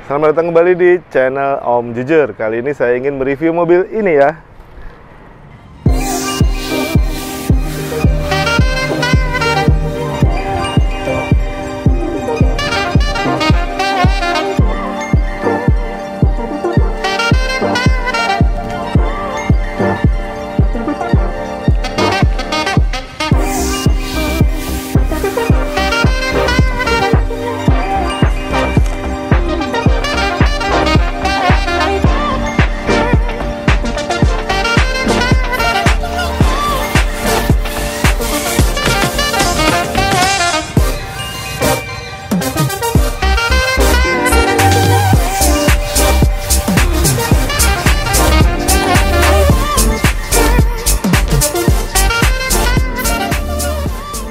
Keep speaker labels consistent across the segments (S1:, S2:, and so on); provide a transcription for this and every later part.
S1: Selamat datang kembali di channel Om Jujur. Kali ini saya ingin mereview mobil ini ya.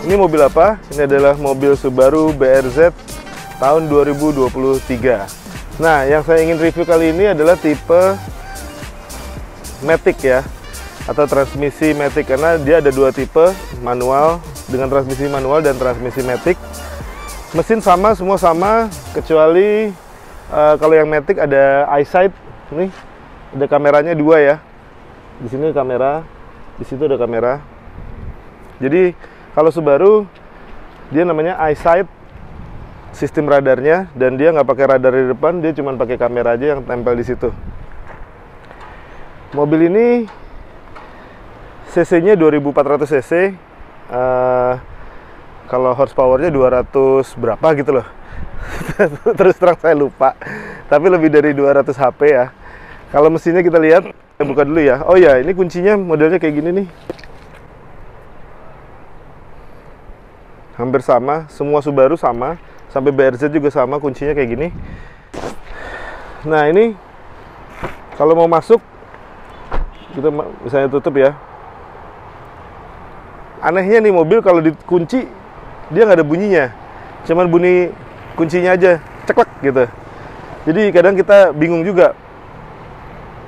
S1: Ini mobil apa? Ini adalah mobil Subaru BRZ tahun 2023. Nah, yang saya ingin review kali ini adalah tipe Matic ya, atau transmisi Matic, karena dia ada dua tipe, manual dengan transmisi manual dan transmisi Matic. Mesin sama, semua sama, kecuali kalau yang Matic ada EyeSight. Nih, ada kameranya dua ya. Di sini kamera, di situ ada kamera. Jadi kalau Subaru, dia namanya EyeSight sistem radarnya, dan dia nggak pakai radar di depan, dia cuma pakai kamera aja yang tempel di situ. Mobil ini cc-nya 2400 cc, kalau horsepower-nya 200 berapa gitu loh. Terus terang saya lupa, tapi lebih dari 200 HP ya. Kalau mesinnya kita lihat, kita buka dulu ya. Oh ya, ini kuncinya modelnya kayak gini nih. Hampir sama, semua Subaru sama, sampai BRZ juga sama, kuncinya kayak gini. Nah, ini kalau mau masuk, kita misalnya tutup ya. Anehnya nih, mobil kalau dikunci dia nggak ada bunyinya, cuman bunyi kuncinya aja ceklek gitu. Jadi kadang kita bingung juga,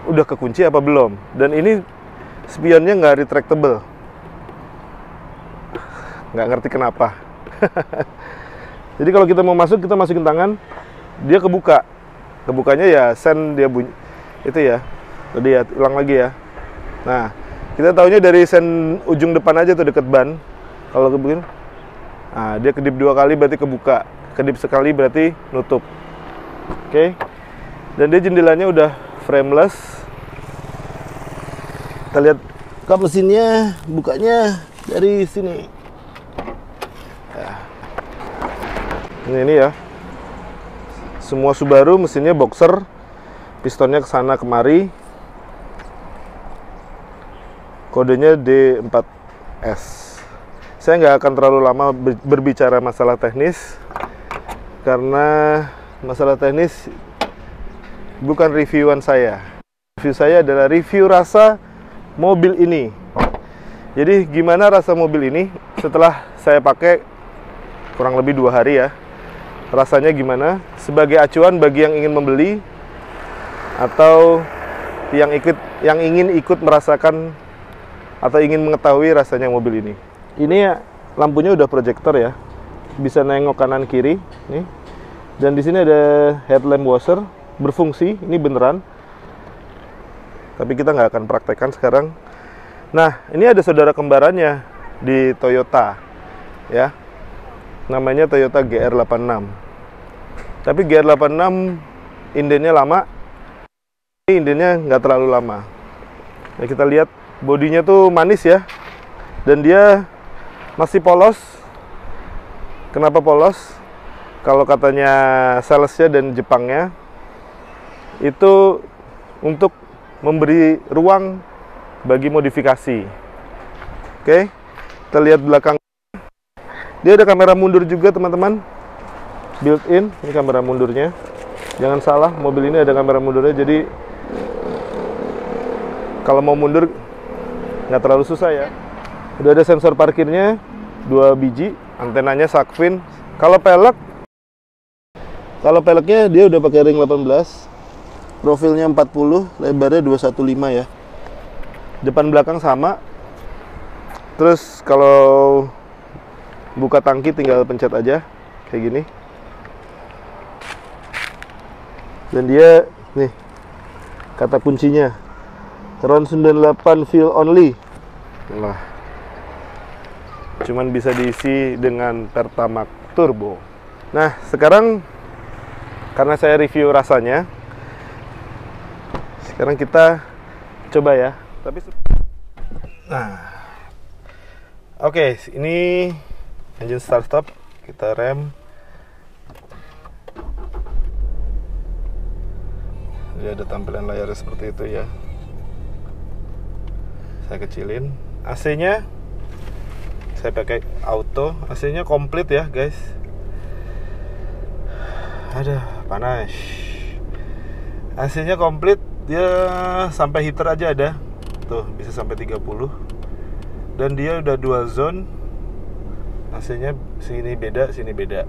S1: udah kekunci apa belum. Dan ini spionnya nggak retractable, nggak ngerti kenapa. Jadi kalau kita mau masuk, kita masukin tangan, dia kebuka. Kebukanya ya sen dia bunyi itu ya. Tadi ya, ulang lagi ya. Nah, kita taunya dari sen ujung depan aja tuh, deket ban. Kalau begini, nah dia kedip dua kali berarti kebuka, kedip sekali berarti nutup. Oke. Dan dia jendelanya udah frameless. Kita lihat kap mesinnya, bukanya dari sini. Ini ya, semua Subaru mesinnya boxer, pistonnya ke sana kemari, kodenya D4S. Saya nggak akan terlalu lama berbicara masalah teknis, karena masalah teknis bukan reviewan saya. Review saya adalah review rasa mobil ini. Jadi gimana rasa mobil ini setelah saya pakai kurang lebih 2 hari ya. Rasanya gimana, sebagai acuan bagi yang ingin membeli atau yang ingin ikut merasakan atau ingin mengetahui rasanya mobil ini. Ini lampunya udah proyektor ya, bisa nengok kanan kiri nih. Dan di sini ada headlamp washer berfungsi, ini beneran. Tapi kita nggak akan praktekkan sekarang. Nah, ini ada saudara kembarannya di Toyota ya. Namanya Toyota GR86. Tapi GR86 indennya lama, ini indennya nggak terlalu lama. Nah, kita lihat bodinya tuh manis ya, dan dia masih polos. Kenapa polos? Kalau katanya salesnya dan Jepangnya, itu untuk memberi ruang bagi modifikasi. Oke, kita lihat belakang. Dia ada kamera mundur juga teman-teman, built-in. Ini kamera mundurnya, jangan salah, mobil ini ada kamera mundurnya, jadi kalau mau mundur nggak terlalu susah ya. Udah ada sensor parkirnya 2 biji, antenanya Shark-fin. Kalau peleknya dia udah pakai ring 18, profilnya 40, lebarnya 215 ya. Depan belakang sama. Terus kalau buka tangki tinggal pencet aja kayak gini. Dan dia nih kata kuncinya RON 98 fuel only. Nah, cuman bisa diisi dengan Pertamax Turbo. Nah, sekarang karena saya review rasanya, sekarang kita coba ya. Nah, oke, ini engine start stop. Kita rem. Jadi ada tampilan layar seperti itu ya. Saya kecilin. AC-nya saya pakai auto. AC-nya komplit ya, guys. Aduh, panas. AC-nya komplit. Dia sampai heater aja ada. Tuh, bisa sampai 30. Dan dia udah dual zone. AC-nya sini beda, sini beda.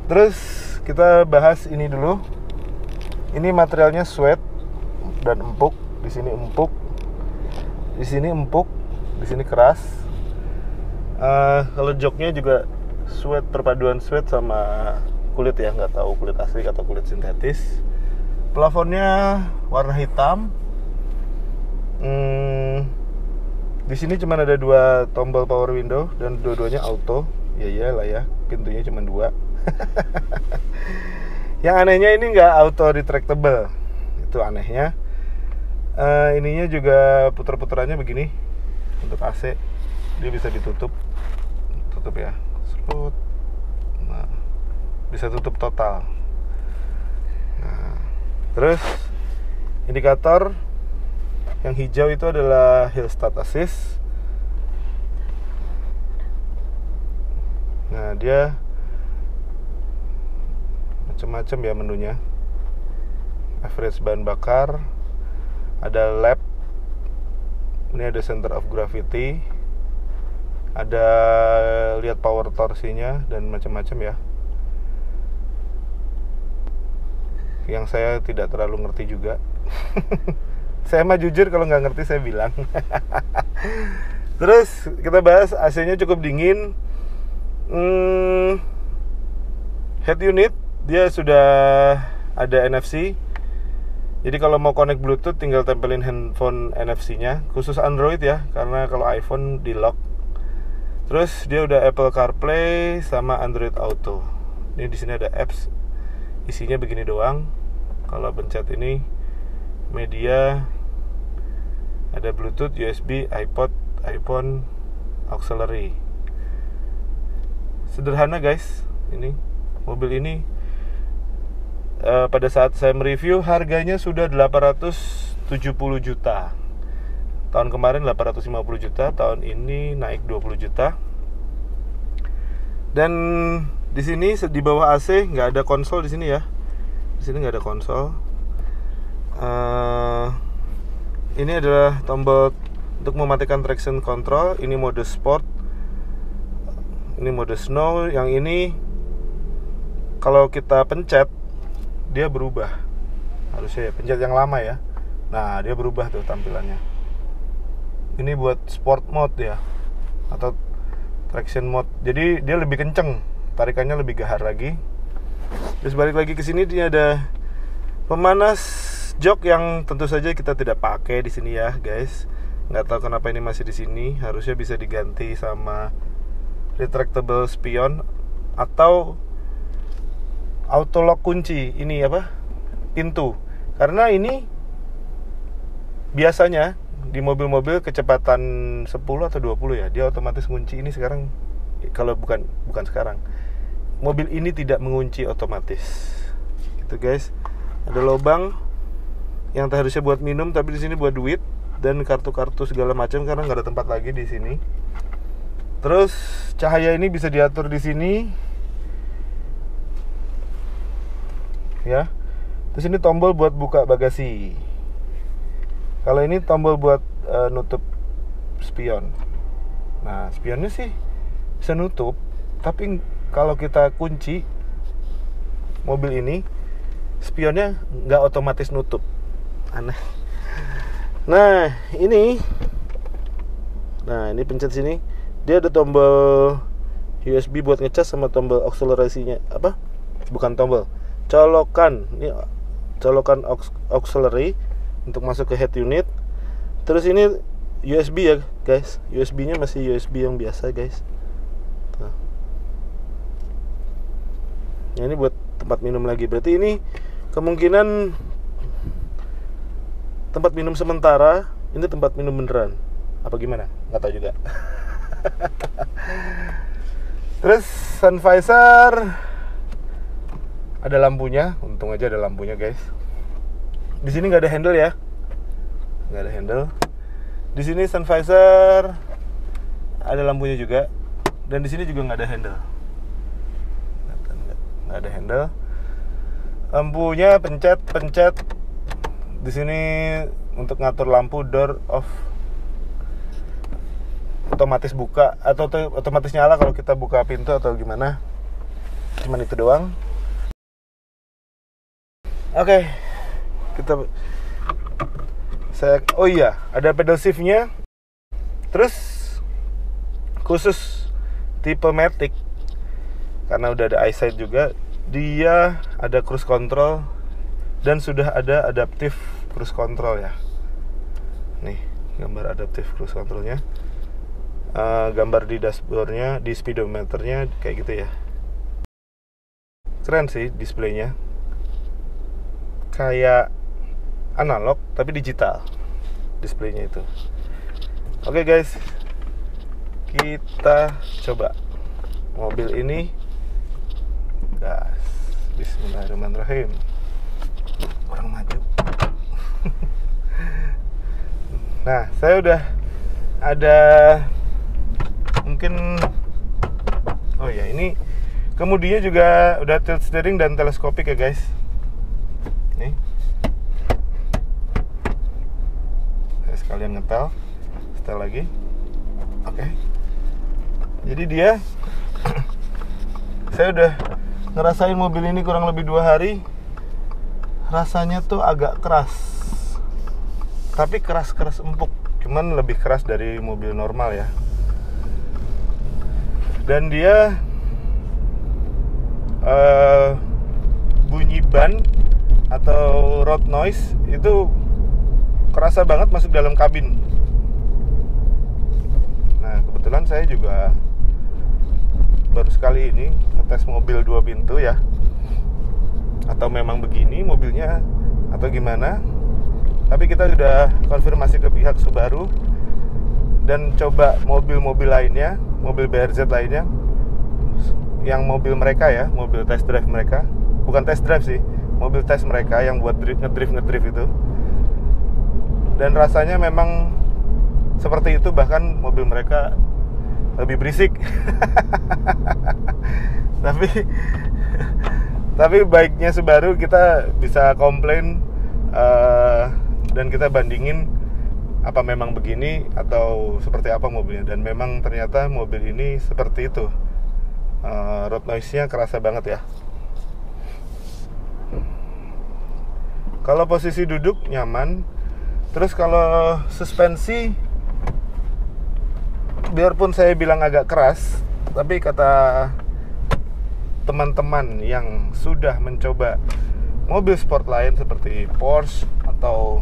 S1: Terus kita bahas ini dulu. Ini materialnya sweat dan empuk. Di sini empuk, di sini empuk, di sini keras. Kalau joknya juga sweat, perpaduan sweat sama kulit ya, nggak tahu kulit asli atau kulit sintetis. Plafonnya warna hitam. Di sini cuma ada 2 tombol power window dan dua-duanya auto. Ya iyalah ya, pintunya cuma 2. Yang anehnya ini nggak auto retractable, itu anehnya. Ininya juga puter-puterannya begini untuk AC, dia bisa ditutup, tutup ya, serut. Nah, bisa tutup total. Nah, terus indikator yang hijau itu adalah hill start assist. Nah, dia macam-macam ya menunya. Average bahan bakar, ada lap, ini ada center of gravity, ada lihat power torsinya dan macam-macam ya. Yang saya tidak terlalu ngerti juga. Saya mah jujur kalau nggak ngerti saya bilang. Terus kita bahas AC-nya cukup dingin. Head unit dia sudah ada NFC. Jadi kalau mau connect Bluetooth tinggal tempelin handphone NFC-nya. Khusus Android ya, karena kalau iPhone di lock. Terus dia udah Apple CarPlay sama Android Auto. Ini di sini ada apps. Isinya begini doang. Kalau pencet ini media, ada Bluetooth, USB, iPod, iPhone, auxiliary. Sederhana guys. Ini mobil ini pada saat saya mereview harganya sudah 870 juta. Tahun kemarin 850 juta, tahun ini naik 20 juta. Dan di sini di bawah AC nggak ada konsol di sini ya. Di sini nggak ada konsol. Ini adalah tombol untuk mematikan traction control. Ini mode sport. Ini mode snow. Yang ini kalau kita pencet dia berubah. Harusnya ya pencet yang lama ya. Nah, dia berubah tuh tampilannya. Ini buat sport mode ya, atau traction mode. Jadi dia lebih kenceng, tarikannya lebih gahar lagi. Terus balik lagi ke sini, dia ada pemanas jok yang tentu saja kita tidak pakai di sini ya, guys. Nggak tahu kenapa ini masih di sini. Harusnya bisa diganti sama retractable spion atau auto lock kunci. Ini apa? Pintu. Karena ini biasanya di mobil-mobil kecepatan 10 atau 20 ya, dia otomatis ngunci. Ini sekarang kalau bukan sekarang. Mobil ini tidak mengunci otomatis. Gitu guys. Ada lubang yang harusnya buat minum tapi di sini buat duit dan kartu-kartu segala macam karena nggak ada tempat lagi di sini. Terus cahaya ini bisa diatur di sini. Ya. Terus ini tombol buat buka bagasi. Kalau ini tombol buat nutup spion. Nah, spionnya sih bisa nutup, tapi kalau kita kunci mobil ini, spionnya nggak otomatis nutup. Aneh. Nah, ini pencet sini, dia ada tombol USB buat ngecas sama tombol akselerasinya. Bukan tombol, colokan, ini colokan auxiliary untuk masuk ke head unit. Terus ini USB ya guys, USB-nya masih USB yang biasa guys. Tuh. Ya, ini buat tempat minum lagi. Berarti ini kemungkinan tempat minum sementara, ini tempat minum beneran. Apa gimana? Nggak tahu juga. Terus sun visor ada lampunya, untung aja ada lampunya guys. Di sini nggak ada handle ya, nggak ada handle. Di sini sun visor ada lampunya juga, dan di sini juga nggak ada handle. Nggak ada handle. Lampunya pencet. Di sini untuk ngatur lampu door off, otomatis buka atau otomatis nyala kalau kita buka pintu atau gimana. Cuman itu doang. Oke, oh iya, ada pedal shift-nya. Terus khusus tipe Matic, karena udah ada eyesight juga, dia ada cruise control dan sudah ada adaptive cruise control ya. Nih, gambar adaptive cruise controlnya. Gambar di dashboardnya, di speedometernya kayak gitu ya. Keren sih displaynya. Kayak analog tapi digital displaynya itu. Oke guys, kita coba mobil ini gas. Bismillahirrahmanirrahim. Kurang maju. Nah, saya udah ada mungkin, oh ya, ini kemudinya juga udah tilt steering dan teleskopik ya guys. Nih, saya sekalian setel lagi. Oke. Jadi dia saya udah ngerasain mobil ini kurang lebih 2 hari. Rasanya tuh agak keras, tapi keras empuk, cuman lebih keras dari mobil normal ya. Dan dia bunyi ban atau road noise itu kerasa banget masuk dalam kabin. Nah, kebetulan saya juga baru sekali ini ngetes mobil 2 pintu ya. Atau memang begini mobilnya atau gimana. Tapi kita sudah konfirmasi ke pihak Subaru dan coba mobil-mobil lainnya, mobil BRZ lainnya, yang mobil mereka ya, mobil test drive mereka. Bukan test drive sih, mobil tes mereka yang buat ngedrift itu. Dan rasanya memang seperti itu, bahkan mobil mereka lebih berisik. tapi baiknya Subaru, kita bisa komplain dan kita bandingin apa memang begini atau seperti apa mobilnya. Dan memang ternyata mobil ini seperti itu. Road noise-nya kerasa banget ya. Kalau posisi duduk nyaman. Terus kalau suspensi, biarpun saya bilang agak keras, tapi kata teman-teman yang sudah mencoba mobil sport lain seperti Porsche atau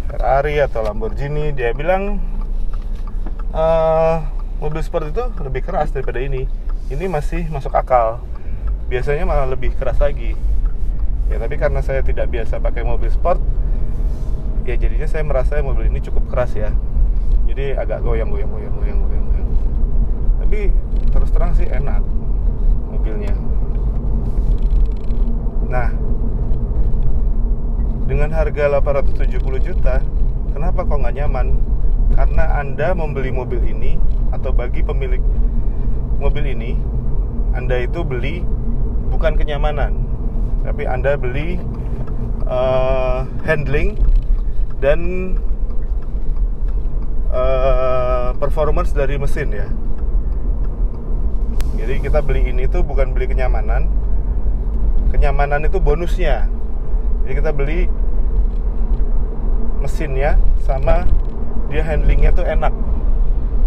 S1: Ferrari atau Lamborghini, dia bilang mobil sport itu lebih keras daripada ini. Ini masih masuk akal. Biasanya malah lebih keras lagi. Ya, tapi karena saya tidak biasa pakai mobil sport, ya jadinya saya merasa mobil ini cukup keras ya. Jadi agak goyang. Tapi terus terang sih enak mobilnya. Nah, dengan harga 870 juta, kenapa kok nggak nyaman? Karena Anda membeli mobil ini, atau bagi pemilik mobil ini, Anda itu beli bukan kenyamanan, tapi Anda beli handling dan performance dari mesin ya. Jadi kita beli ini tuh bukan beli kenyamanan. Kenyamanan itu bonusnya. Jadi kita beli mesinnya sama dia handlingnya tuh enak.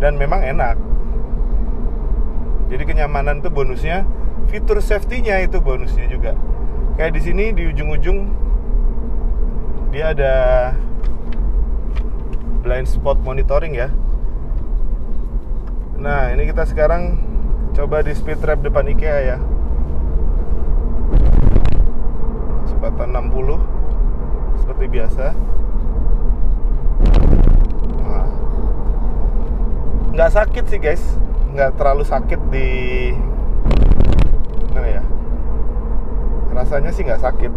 S1: Dan memang enak. Jadi kenyamanan tuh bonusnya, fitur safety-nya itu bonusnya juga. Kayak di sini di ujung-ujung dia ada blind spot monitoring ya. Nah, ini kita sekarang coba di speed trap depan IKEA ya. Kecepatan 60 seperti biasa. Nah, nggak sakit sih guys, nggak terlalu sakit di mana ya. Rasanya sih nggak sakit,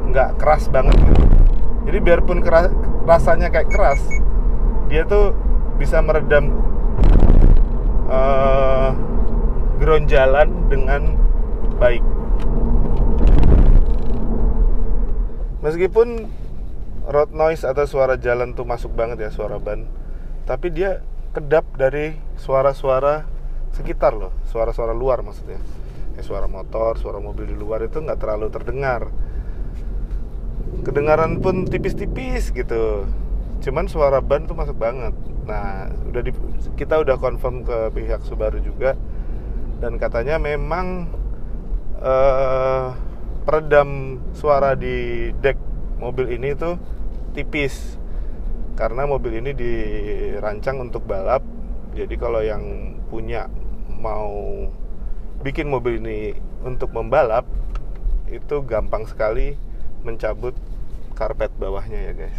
S1: nggak keras banget gitu. Jadi biarpun rasanya kayak keras, dia tuh bisa meredam ground jalan dengan baik. Meskipun road noise atau suara jalan tuh masuk banget ya, suara ban, tapi dia kedap dari suara-suara sekitar loh, suara-suara luar maksudnya. Suara motor, suara mobil di luar itu nggak terlalu terdengar. Kedengaran pun tipis-tipis gitu. Cuman suara ban tuh masuk banget. Nah, kita udah confirm ke pihak Subaru juga, dan katanya memang peredam suara di deck mobil ini tuh tipis. Karena mobil ini dirancang untuk balap. Jadi kalau yang punya mau bikin mobil ini untuk membalap, itu gampang sekali mencabut karpet bawahnya ya guys.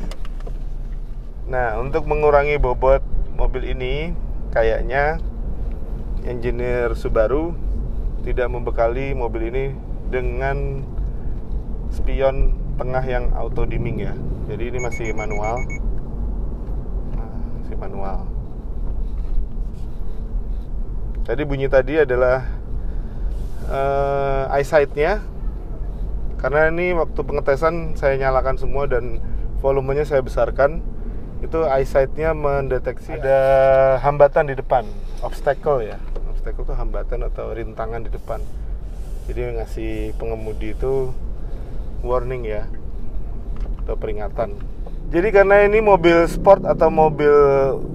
S1: Nah, untuk mengurangi bobot mobil ini, kayaknya engineer Subaru tidak membekali mobil ini dengan spion tengah yang auto dimming ya. Jadi ini masih manual. Masih manual. Tadi bunyi tadi adalah eyesight-nya, karena ini waktu pengetesan saya nyalakan semua dan volumenya saya besarkan. Itu eyesight-nya mendeteksi ada hambatan di depan, obstacle ya. Obstacle itu hambatan atau rintangan di depan. Jadi ngasih pengemudi itu warning ya, atau peringatan. Jadi karena ini mobil sport atau mobil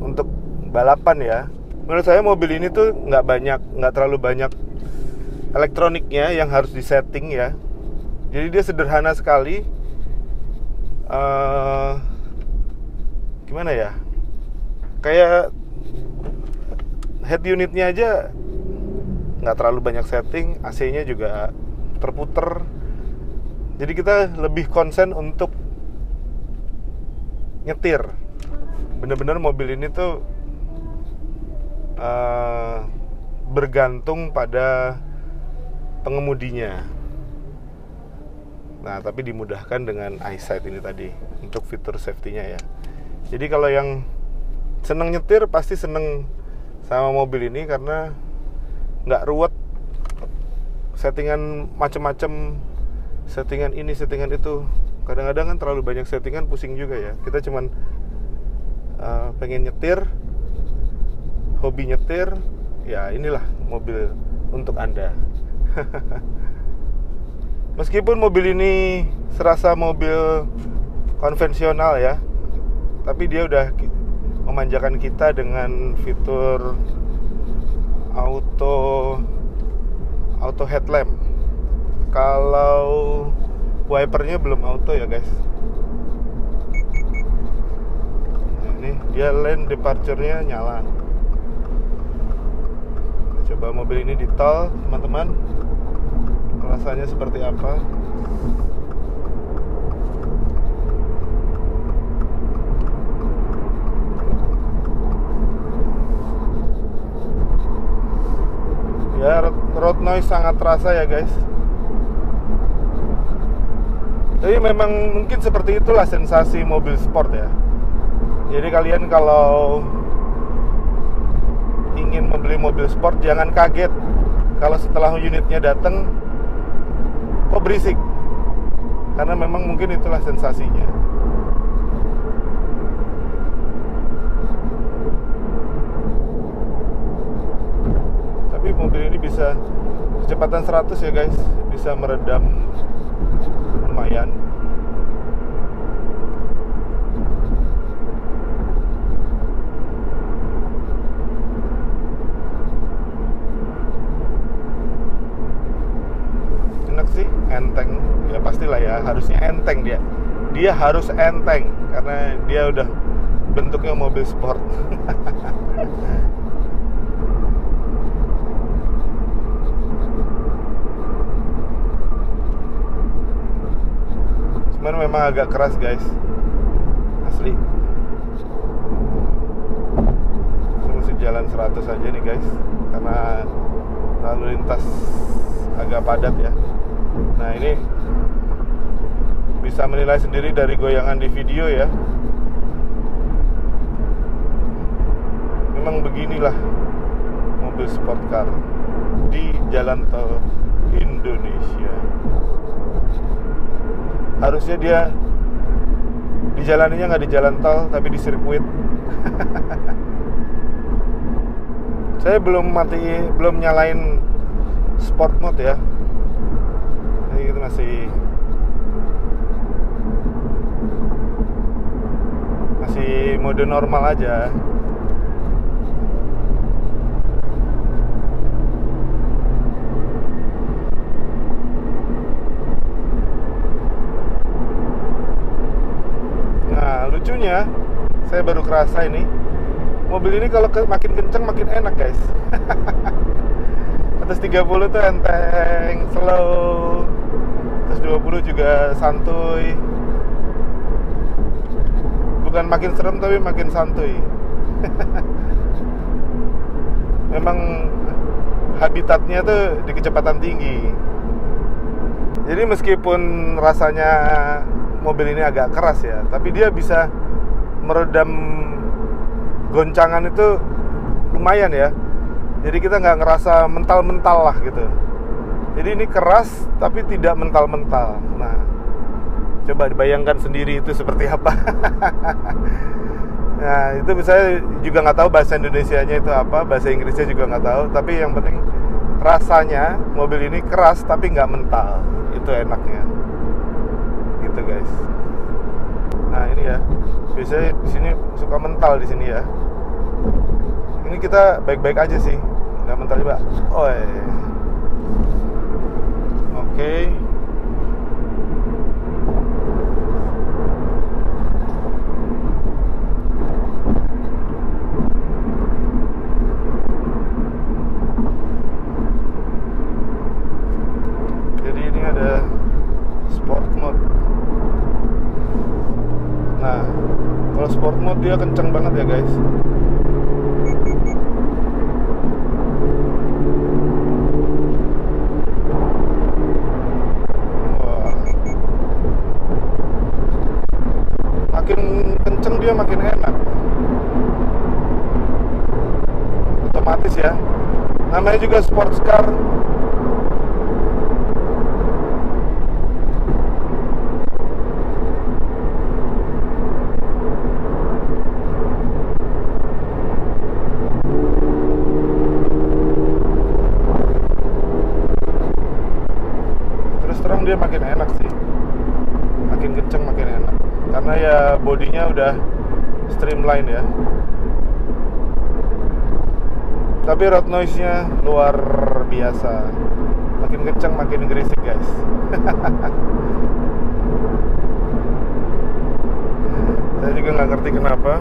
S1: untuk balapan ya, menurut saya mobil ini tuh nggak terlalu banyak elektroniknya yang harus disetting ya. Jadi dia sederhana sekali. Gimana ya? Kayak head unitnya aja nggak terlalu banyak setting, AC-nya juga terputer. Jadi kita lebih konsen untuk nyetir. Bener-bener mobil ini tuh bergantung pada pengemudinya. Nah, tapi dimudahkan dengan eyesight ini tadi untuk fitur safety-nya ya. Jadi kalau yang seneng nyetir pasti seneng sama mobil ini karena nggak ruwet, settingan macem-macem, settingan ini, settingan itu. Kadang-kadang kan terlalu banyak settingan, pusing juga ya. Kita cuman pengen nyetir, hobi nyetir, ya inilah mobil untuk Anda. Meskipun mobil ini serasa mobil konvensional ya, tapi dia udah memanjakan kita dengan fitur auto headlamp. Kalau wipernya belum auto ya guys. Nah, ini dia lane departure-nya nyala. Kita coba mobil ini di tol, teman-teman. Rasanya seperti apa? Ya, road noise sangat terasa ya guys. Jadi memang mungkin seperti itulah sensasi mobil sport ya. Jadi kalian kalau ingin membeli mobil sport jangan kaget kalau setelah unitnya datang kok berisik, karena memang mungkin itulah sensasinya. Tapi mobil ini bisa kecepatan 100 ya guys, bisa meredam lumayan. Enak sih. enteng, ya pastilah ya, harusnya enteng dia. Dia harus enteng karena dia udah bentuknya mobil sport. Cuman memang agak keras guys, asli. Ini mesti jalan 100 aja nih guys, karena lalu lintas agak padat ya. Nah ini bisa menilai sendiri dari goyangan di video ya. Memang beginilah mobil sport car di jalan tol Indonesia. Harusnya dia dijalaninya nggak di jalan tol tapi di sirkuit. Saya belum nyalain sport mode ya. Jadi itu masih mode normal aja. Nah, lucunya saya baru kerasa ini, mobil ini kalau makin kenceng makin enak guys. Atas 30 tuh enteng, slow. Atas 20 juga santuy. Bukan makin serem tapi makin santuy. Memang habitatnya tuh di kecepatan tinggi. Jadi meskipun rasanya mobil ini agak keras ya, tapi dia bisa meredam goncangan itu lumayan ya. Jadi kita nggak ngerasa mental-mental lah gitu. Jadi ini keras tapi tidak mental-mental. Nah, coba dibayangkan sendiri itu seperti apa. Nah, itu saya juga nggak tahu bahasa Indonesianya itu apa, bahasa Inggrisnya juga nggak tahu. Tapi yang penting rasanya mobil ini keras tapi nggak mental. Itu enaknya. Gitu guys. Nah ini ya, biasanya di sini suka mental di sini ya. Ini kita baik-baik aja sih, nggak mental juga. Oh, oke. Jadi ini ada sport mode. Nah, kalau sport mode dia kenceng banget ya guys. Wah. Makin kenceng dia makin enak. Otomatis ya. Namanya juga sports car. Dia makin enak sih, makin kenceng makin enak karena ya bodinya udah streamline ya. Tapi road noise-nya luar biasa, makin kenceng makin gerisik guys. Saya juga nggak ngerti kenapa.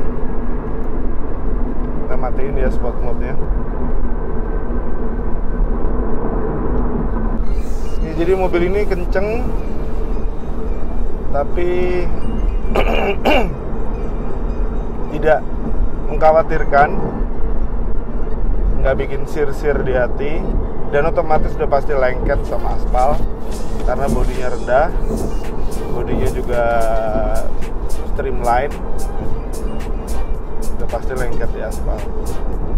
S1: Kita matiin ya sport mode-nya. Jadi mobil ini kenceng tapi tidak mengkhawatirkan, nggak bikin sir-sir di hati, dan otomatis udah pasti lengket sama aspal karena bodinya rendah, bodinya juga streamline, udah pasti lengket di aspal.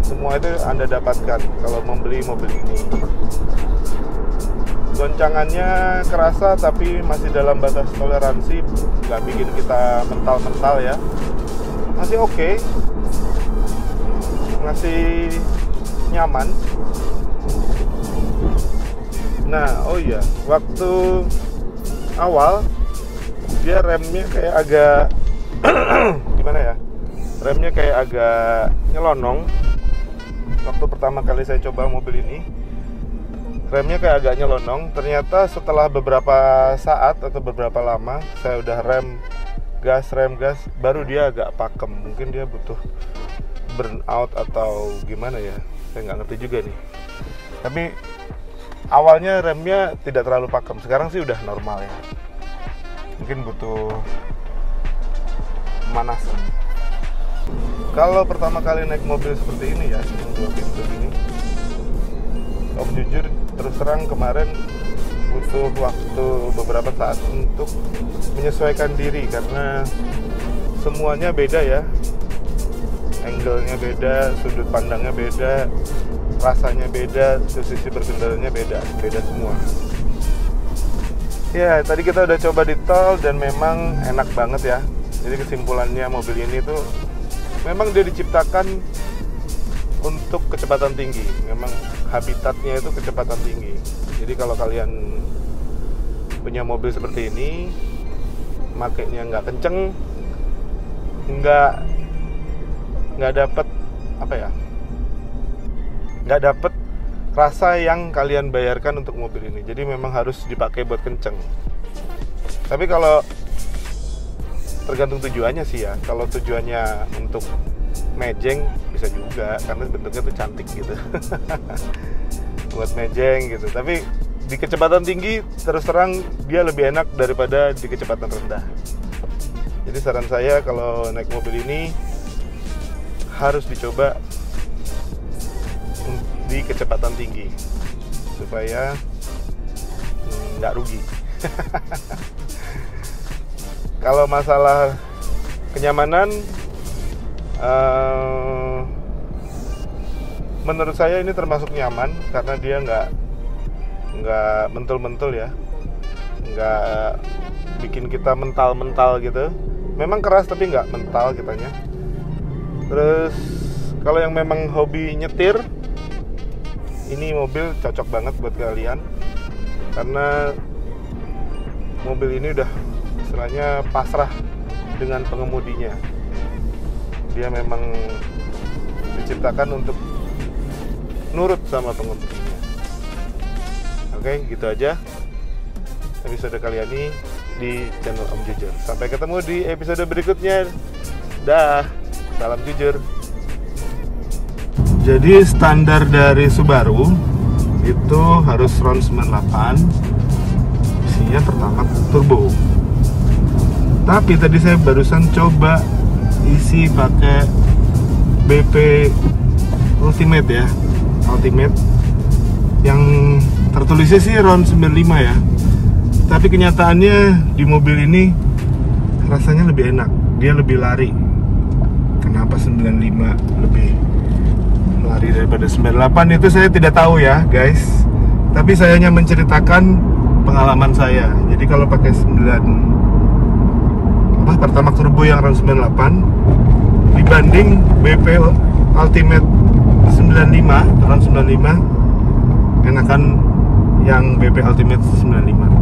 S1: Semua itu Anda dapatkan kalau membeli mobil ini. Goncangannya kerasa tapi masih dalam batas toleransi, nggak bikin kita mental-mental ya, masih oke, masih nyaman. Nah, oh iya, waktu awal dia remnya kayak agak gimana ya, remnya kayak agak nyelonong waktu pertama kali saya coba mobil ini. remnya kayak agak nyelonong. Ternyata setelah beberapa saat atau beberapa lama saya udah rem gas, baru dia agak pakem. Mungkin dia butuh burnout atau gimana ya, saya nggak ngerti juga nih. Tapi awalnya remnya tidak terlalu pakem, sekarang sih udah normal ya. Mungkin butuh pemanasan. Kalau pertama kali naik mobil seperti ini ya, yang 2 pintu ini, om jujur terus terang kemarin butuh waktu beberapa saat untuk menyesuaikan diri, karena semuanya beda ya, angle-nya beda, sudut pandangnya beda, rasanya beda, posisi berkendaranya beda semua. Ya, tadi kita udah coba di tol dan memang enak banget ya. Jadi kesimpulannya mobil ini tuh memang dia diciptakan untuk kecepatan tinggi. Memang habitatnya itu kecepatan tinggi. Jadi kalau kalian punya mobil seperti ini, makainya nggak kenceng, nggak dapet apa ya, nggak dapet rasa yang kalian bayarkan untuk mobil ini. Jadi memang harus dipakai buat kenceng. Tapi kalau tergantung tujuannya sih ya. Kalau tujuannya untuk mejeng bisa juga, karena bentuknya tuh cantik gitu. Buat mejeng gitu. Tapi di kecepatan tinggi terus terang dia lebih enak daripada di kecepatan rendah. Jadi saran saya kalau naik mobil ini harus dicoba di kecepatan tinggi supaya nggak rugi. Kalau masalah kenyamanan, menurut saya ini termasuk nyaman karena dia nggak mentul-mentul ya, nggak bikin kita mental-mental gitu. Memang keras tapi nggak mental kitanya. Terus kalau yang memang hobi nyetir, ini mobil cocok banget buat kalian karena mobil ini udah istilahnya pasrah dengan pengemudinya. Dia memang diciptakan untuk nurut sama pengemudinya. Oke, gitu aja episode kali ini di channel Om Jujur. Sampai ketemu di episode berikutnya. Dah, salam jujur. Jadi standar dari Subaru itu harus RON 98, isinya pertamax turbo. Tapi tadi saya barusan coba isi pakai BP Ultimate ya, Ultimate yang tertulisnya sih RON 95 ya. Tapi kenyataannya di mobil ini rasanya lebih enak, dia lebih lari. Kenapa 95 lebih lari daripada 98 itu saya tidak tahu ya guys, tapi saya hanya menceritakan pengalaman saya. Jadi kalau pakai pertamax turbo yang RON 98 dibanding BP Ultimate 95 RON 95, enakan yang BP Ultimate 95.